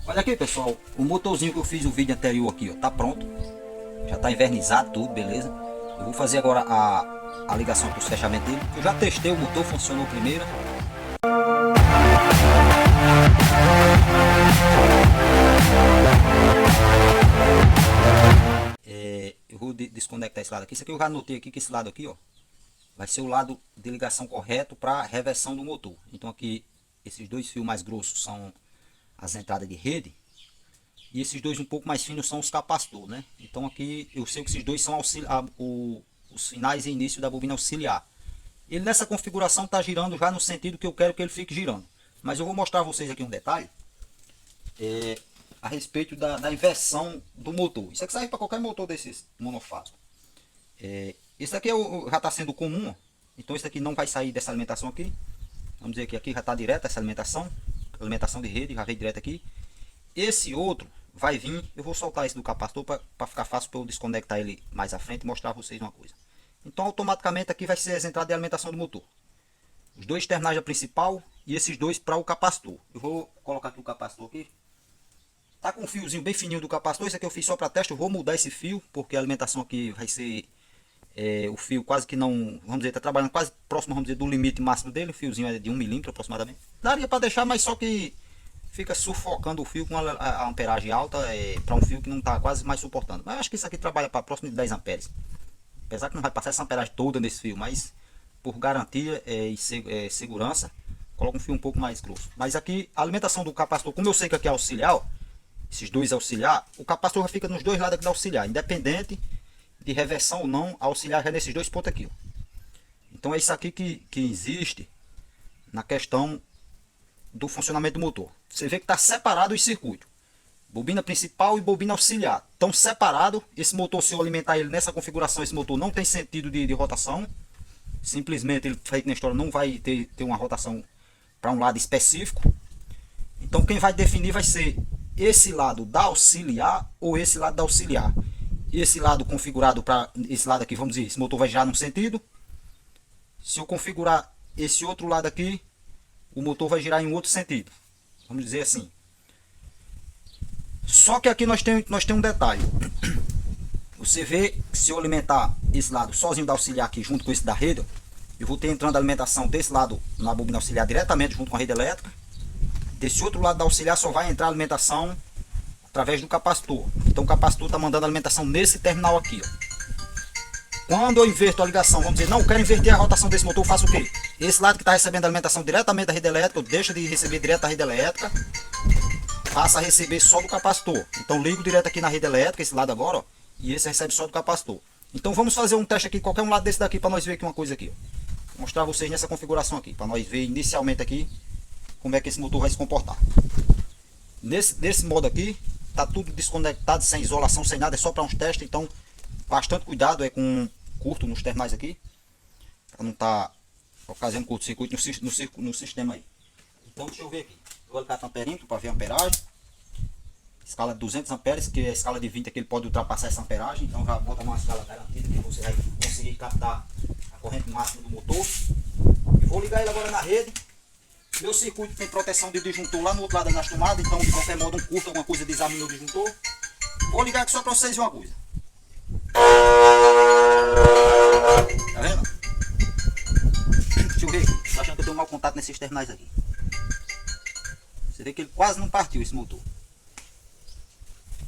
Olha aqui, pessoal, o motorzinho que eu fiz o vídeo anterior aqui, ó, tá pronto. Já tá invernizado tudo, beleza? Eu vou fazer agora a ligação para os fechamentos dele. Eu já testei o motor, funcionou primeiro. Eu vou desconectar esse lado aqui. Isso aqui eu já anotei aqui, que esse lado aqui, ó, vai ser o lado de ligação correto para reversão do motor. Então aqui, esses dois fios mais grossos são as entradas de rede. E esses dois um pouco mais finos são os capacitores, né? Então aqui eu sei que esses dois são os finais e início da bobina auxiliar. Ele nessa configuração está girando já no sentido que eu quero que ele fique girando. Mas eu vou mostrar a vocês aqui um detalhe a respeito da inversão do motor. Isso aqui serve para qualquer motor desses monofásicos. Esse aqui já está sendo comum, ó. Então esse aqui não vai sair dessa alimentação aqui. Vamos dizer que aqui já está direto essa alimentação de rede, já veio direto aqui. Esse outro vai vir, eu vou soltar esse do capacitor para ficar fácil para eu desconectar ele mais à frente e mostrar a vocês uma coisa. Então automaticamente aqui vai ser as entradas de alimentação do motor. Os dois terminais da principal e esses dois para o capacitor. Eu vou colocar aqui o capacitor aqui. Tá com um fiozinho bem fininho do capacitor, isso aqui eu fiz só para teste. Eu vou mudar esse fio, porque a alimentação aqui vai ser o fio quase que não, vamos dizer, tá trabalhando quase próximo, vamos dizer, do limite máximo dele. O fiozinho é de 1 milímetro aproximadamente. Daria para deixar, mas só que fica sufocando o fio com a amperagem alta para um fio que não está quase mais suportando. Mas eu acho que isso aqui trabalha para próximo de 10 amperes. Apesar que não vai passar essa amperagem toda nesse fio, mas por garantia e segurança, coloca um fio um pouco mais grosso. Mas aqui a alimentação do capacitor, como eu sei que aqui é auxiliar, ó, esses dois auxiliar, o capacitor já fica nos dois lados aqui da auxiliar, independente de reversão ou não, a auxiliar já é nesses dois pontos aqui, ó. Então é isso aqui que existe na questão do funcionamento do motor. Você vê que está separado os circuitos. Bobina principal e bobina auxiliar estão separados. Esse motor, se eu alimentar ele nessa configuração, esse motor não tem sentido de rotação. Simplesmente ele, feito na história, não vai ter uma rotação para um lado específico. Então quem vai definir vai ser esse lado da auxiliar ou esse lado da auxiliar. Esse lado configurado para esse lado aqui, vamos dizer, esse motor vai girar num sentido. Se eu configurar esse outro lado aqui, o motor vai girar em outro sentido. Vamos dizer assim. Só que aqui nós temos um detalhe. Você vê que se eu alimentar esse lado sozinho da auxiliar aqui junto com esse da rede, eu vou ter entrando a alimentação desse lado na bobina auxiliar diretamente junto com a rede elétrica. Desse outro lado da auxiliar só vai entrar a alimentação através do capacitor. Então o capacitor está mandando a alimentação nesse terminal aqui, ó. Quando eu inverto a ligação, vamos dizer, não quero inverter a rotação desse motor, eu faço o quê? Esse lado que está recebendo a alimentação diretamente da rede elétrica, eu deixo de receber direto da rede elétrica, passa a receber só do capacitor. Então ligo direto aqui na rede elétrica, esse lado agora, ó, e esse recebe só do capacitor. Então vamos fazer um teste aqui, qualquer um lado desse daqui, para nós ver aqui uma coisa aqui, ó. Vou mostrar a vocês nessa configuração aqui, para nós ver inicialmente aqui como é que esse motor vai se comportar. Nesse modo aqui, tá tudo desconectado, sem isolação, sem nada, é só para uns testes, então bastante cuidado com curto nos terminais aqui, para não estar ocasionando curto-circuito no sistema aí. Então deixa eu ver aqui, vou ligar o amperímetro para ver a amperagem, escala de 200 amperes, que a escala de 20 aqui ele pode ultrapassar essa amperagem, então já bota uma escala garantida que você vai conseguir captar a corrente máxima do motor. E vou ligar ele agora na rede. Meu circuito tem proteção de disjuntor lá no outro lado das tomadas, então de qualquer modo um curto, alguma coisa desarma o disjuntor. Vou ligar aqui só para vocês verem uma coisa. Tá vendo? Deixa eu ver aqui. Tô achando que eu tenho um mau contato nesses terminais aqui. Você vê que ele quase não partiu esse motor.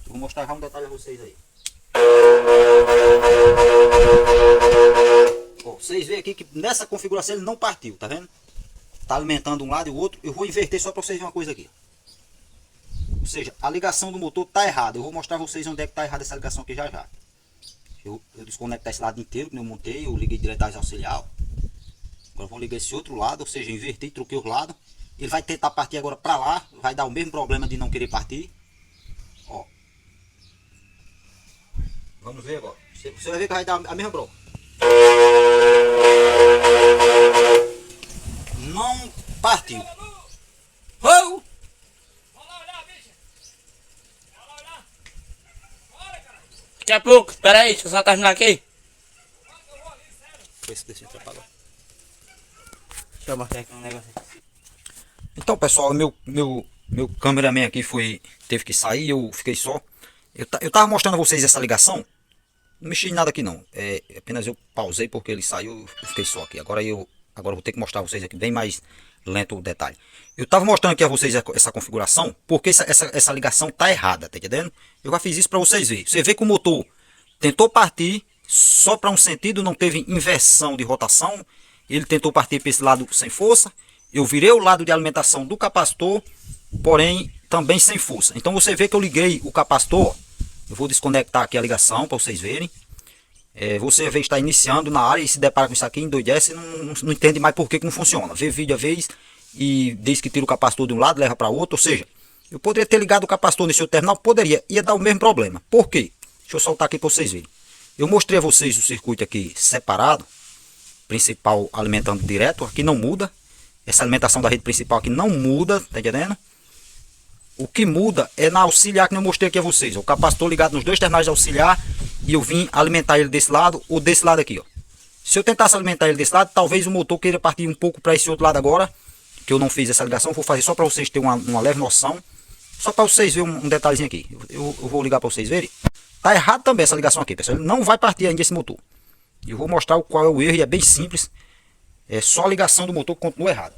Eu vou mostrar já um detalhe a vocês aí. Ó, vocês veem aqui que nessa configuração ele não partiu, tá vendo? Tá alimentando um lado e o outro. Eu vou inverter só para vocês verem uma coisa aqui. Ou seja, a ligação do motor tá errada. Eu vou mostrar a vocês onde é que tá errada essa ligação aqui já já. Eu desconectar esse lado inteiro que eu montei, eu liguei direto às auxiliar. Agora eu vou ligar esse outro lado, ou seja, inverti, troquei os lados. Ele vai tentar partir agora para lá, vai dar o mesmo problema de não querer partir. Ó. Vamos ver agora. Você vai ver que vai dar a mesma bronca. Não partiu. Oh! Daqui a pouco, espera aí, deixa eu só terminar aqui. Deixa eu atrapalhar. Deixa eu mostrar aqui um negócio. Então pessoal, meu Meu cameraman aqui teve que sair, eu fiquei só. Eu tava mostrando a vocês essa ligação. Não mexi em nada aqui não. Apenas eu pausei porque ele saiu, eu fiquei só aqui. Agora eu vou ter que mostrar a vocês aqui bem mais lento o detalhe. Eu tava mostrando aqui a vocês essa configuração porque essa ligação tá errada, tá entendendo? Eu já fiz isso para vocês verem. Você vê que o motor tentou partir só para um sentido, não teve inversão de rotação. Ele tentou partir para esse lado sem força. Eu virei o lado de alimentação do capacitor, porém também sem força. Então você vê que eu liguei o capacitor. Eu vou desconectar aqui a ligação para vocês verem. Você às vezes está iniciando na área e se depara com isso aqui, endoidece e não entende mais por que não funciona. Vê vídeo a vez e diz que tira o capacitor de um lado, leva para outro. Ou seja, eu poderia ter ligado o capacitor nesse outro terminal, poderia, ia dar o mesmo problema. Por quê? Deixa eu soltar aqui para vocês verem. Eu mostrei a vocês o circuito aqui separado, principal alimentando direto, aqui não muda. Essa alimentação da rede principal aqui não muda, tá entendendo? O que muda é na auxiliar que eu mostrei aqui a vocês. O capacitor ligado nos dois terminais de auxiliar e eu vim alimentar ele desse lado ou desse lado aqui, ó. Se eu tentasse alimentar ele desse lado, talvez o motor queira partir um pouco para esse outro lado agora, que eu não fiz essa ligação. Vou fazer só para vocês terem uma leve noção. Só para vocês verem um detalhezinho aqui. Eu vou ligar para vocês verem. Tá errado também essa ligação aqui, pessoal. Ele não vai partir ainda esse motor. Eu vou mostrar qual é o erro e é bem simples. É só a ligação do motor que continua errada.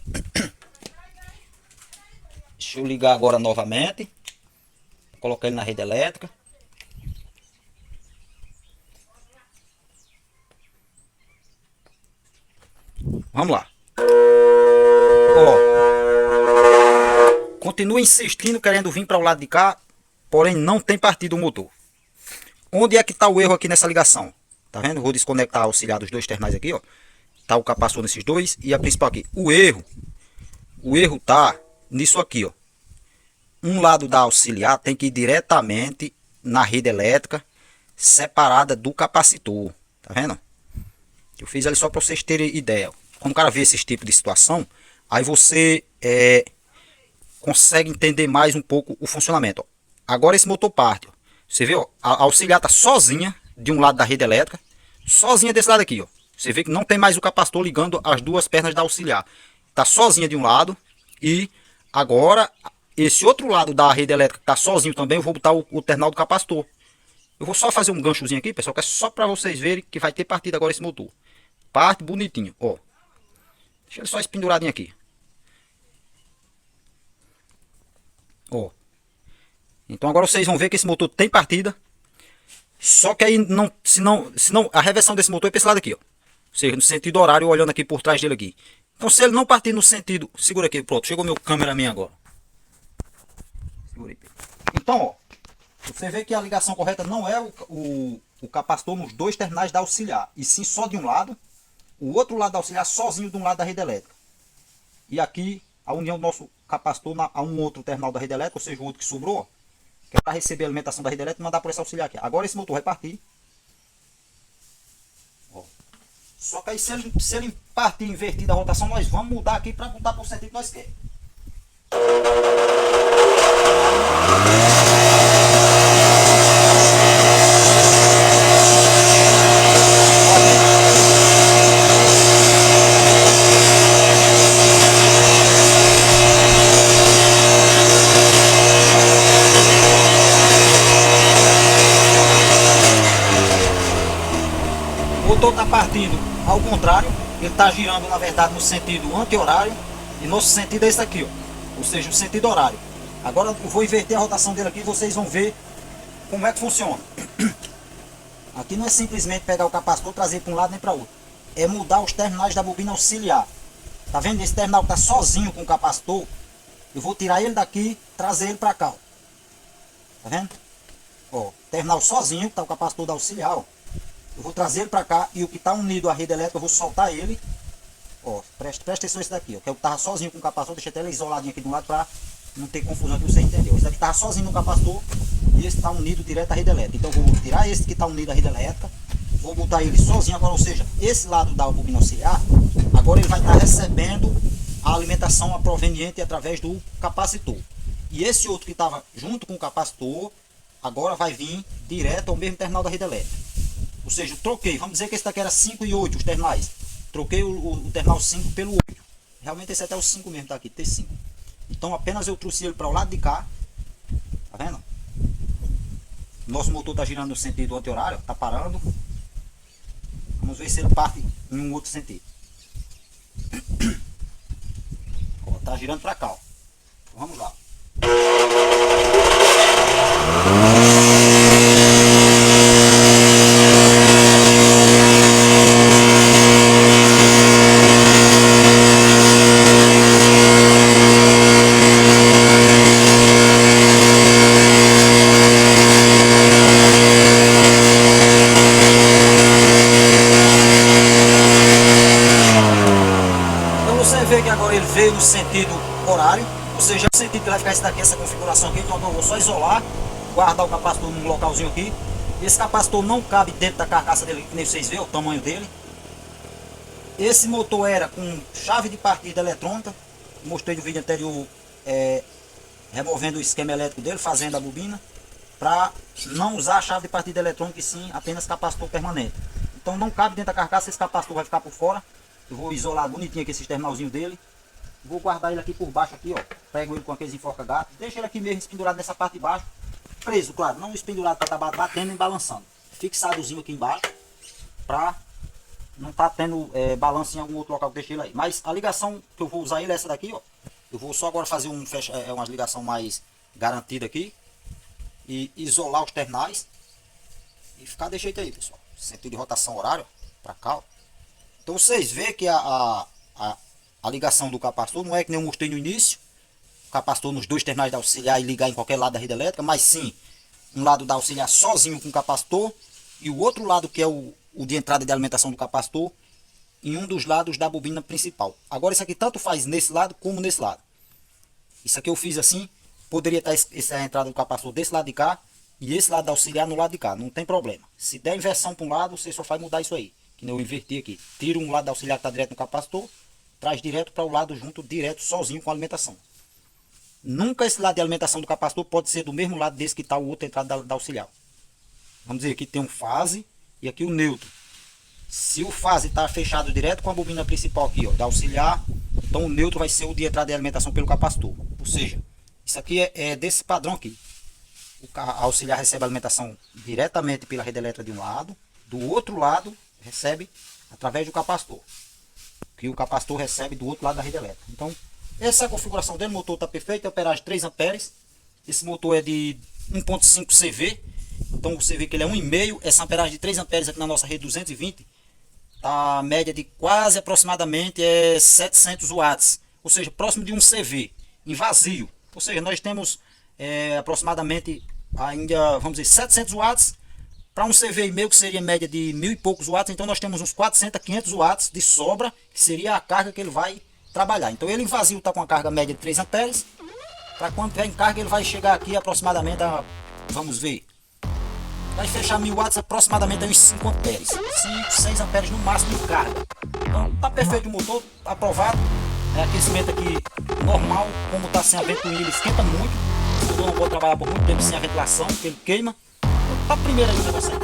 Deixa eu ligar agora novamente. Colocar ele na rede elétrica. Vamos lá. Ó, continua insistindo, querendo vir para o lado de cá, porém não tem partido o motor. Onde é que está o erro aqui nessa ligação? Tá vendo? Vou desconectar a auxiliar dos dois terminais aqui, ó. Tá o capacitor nesses dois e a principal aqui. O erro tá nisso aqui, ó. Um lado da auxiliar tem que ir diretamente na rede elétrica, separada do capacitor. Tá vendo? Eu fiz ali só para vocês terem ideia. Quando o cara vê esse tipo de situação, aí você consegue entender mais um pouco o funcionamento. Ó. Agora esse motor parte. Ó. Você vê, ó, a auxiliar tá sozinha de um lado da rede elétrica, sozinha desse lado aqui, ó. Você vê que não tem mais o capacitor ligando as duas pernas da auxiliar. Tá sozinha de um lado e agora esse outro lado da rede elétrica tá sozinho também. Eu vou botar o terminal do capacitor. Eu vou só fazer um ganchozinho aqui, pessoal, que é só para vocês verem que vai ter partido agora esse motor. Parte bonitinho, ó. Deixa ele só espenduradinho aqui. Ó. Então agora vocês vão ver que esse motor tem partida. Só que aí se não a reversão desse motor é para esse lado aqui, ó. Ou seja, no sentido horário, olhando aqui por trás dele aqui. Então se ele não partir no sentido, segura aqui, pronto, chegou meu cameraman agora. Segura aí. Então, ó, você vê que a ligação correta não é o capacitor nos dois terminais da auxiliar, e sim só de um lado. O outro lado da auxiliar sozinho de um lado da rede elétrica. E aqui a união do nosso capacitor a um outro terminal da rede elétrica, ou seja, o outro que sobrou, ó, que é para receber a alimentação da rede elétrica e mandar por esse auxiliar aqui. Agora esse motor vai partir. Ó. Só que aí se ele partir invertida a rotação, nós vamos mudar aqui para botar para o sentido que nós queremos. O motor está partindo ao contrário, ele está girando na verdade no sentido anti-horário e nosso sentido é esse aqui, ó. Ou seja, o sentido horário. Agora eu vou inverter a rotação dele aqui e vocês vão ver como é que funciona. Aqui não é simplesmente pegar o capacitor, trazer para um lado nem para outro. É mudar os terminais da bobina auxiliar. Tá vendo? Esse terminal que está sozinho com o capacitor, eu vou tirar ele daqui, trazer ele para cá, ó. Tá vendo? Ó, terminal sozinho, que está o capacitor da auxiliar, ó. Eu vou trazer ele para cá e o que está unido à rede elétrica eu vou soltar ele. Ó, presta atenção esse daqui, ó, que é o que estava sozinho com o capacitor. Deixa até ele isoladinho aqui de um lado para não ter confusão aqui, você entendeu. Esse daqui estava sozinho no capacitor e esse está unido direto à rede elétrica. Então eu vou tirar esse que está unido à rede elétrica, vou botar ele sozinho agora, ou seja, esse lado da bobina auxiliar, agora ele vai estar recebendo a alimentação proveniente através do capacitor. E esse outro que estava junto com o capacitor, agora vai vir direto ao mesmo terminal da rede elétrica. Ou seja, eu troquei, vamos dizer que esse daqui era 5 e 8 os terminais. Troquei o terminal 5 pelo 8. Realmente esse é até o 5 mesmo, tá aqui, T5. Então apenas eu trouxe ele para o lado de cá. Tá vendo? Nosso motor está girando no sentido anti-horário, está parando. Vamos ver se ele parte em um outro sentido. Está girando para cá. Ó. Então, vamos lá. Você vê que agora ele veio no sentido horário, ou seja, o sentido que vai ficar esse daqui, essa configuração aqui. Então eu vou só isolar, guardar o capacitor num localzinho aqui. Esse capacitor não cabe dentro da carcaça dele, que nem vocês veem o tamanho dele. Esse motor era com chave de partida eletrônica. Mostrei no vídeo anterior, removendo o esquema elétrico dele, fazendo a bobina, para não usar a chave de partida eletrônica e sim apenas capacitor permanente. Então não cabe dentro da carcaça, esse capacitor vai ficar por fora. Eu vou isolar bonitinho aqui esse terminalzinho dele. Vou guardar ele aqui por baixo aqui, ó. Pego ele com aqueles enforca-gato. Deixa ele aqui mesmo pendurado nessa parte de baixo. Preso, claro. Não pendurado para estar batendo nem balançando. Fixadozinho aqui embaixo. Pra não tá tendo balanço em algum outro local que deixei ele aí. Mas a ligação que eu vou usar ele é essa daqui, ó. Eu vou só agora fazer uma ligação mais garantida aqui. E isolar os terminais. E ficar desse jeito aí, pessoal. Sentido de rotação horário. Pra cá, ó. Então vocês veem que a ligação do capacitor não é que nem eu mostrei no início. O capacitor nos dois terminais da auxiliar e ligar em qualquer lado da rede elétrica. Mas sim, um lado da auxiliar sozinho com o capacitor. E o outro lado que é o de entrada de alimentação do capacitor. Em um dos lados da bobina principal. Agora isso aqui tanto faz nesse lado como nesse lado. Isso aqui eu fiz assim. Poderia estar essa entrada do capacitor desse lado de cá. E esse lado da auxiliar no lado de cá. Não tem problema. Se der inversão para um lado, você só vai mudar isso aí. Que eu inverti aqui. Tiro um lado da auxiliar que está direto no capacitor. Traz direto para o lado junto, direto, sozinho com a alimentação. Nunca esse lado de alimentação do capacitor pode ser do mesmo lado desse que está o outro entrada da auxiliar. Vamos dizer, aqui tem um fase e aqui o neutro. Se o fase está fechado direto com a bobina principal aqui, ó, da auxiliar, então o neutro vai ser o de entrada de alimentação pelo capacitor. Ou seja, isso aqui é desse padrão aqui. A auxiliar recebe a alimentação diretamente pela rede elétrica de um lado, do outro lado recebe através do capacitor, que o capacitor recebe do outro lado da rede elétrica. Então essa é a configuração dele. O motor está perfeito, amperagem 3 amperes. Esse motor é de 1.5 CV, então você vê que ele é 1,5. Essa amperagem de 3 amperes aqui na nossa rede 220 tá a média de quase aproximadamente 700 watts, ou seja, próximo de 1 CV em vazio. Ou seja, nós temos aproximadamente ainda, vamos dizer, 700 watts para um CV que seria média de 1000 e poucos watts. Então nós temos uns 400, 500 watts de sobra, que seria a carga que ele vai trabalhar. Então ele em vazio está com a carga média de 3 amperes. Para quando tiver em carga ele vai chegar aqui aproximadamente a, vamos ver, vai fechar 1000 watts aproximadamente a uns 5 amperes, 5, 6 amperes no máximo de carga. Então tá perfeito o motor, aprovado. Aquecimento aqui normal, como está sem a ventoinha ele esquenta muito. O motor não pode trabalhar por muito tempo sem a ventilação, porque ele queima. Então tá primeiro aí o negócio aí.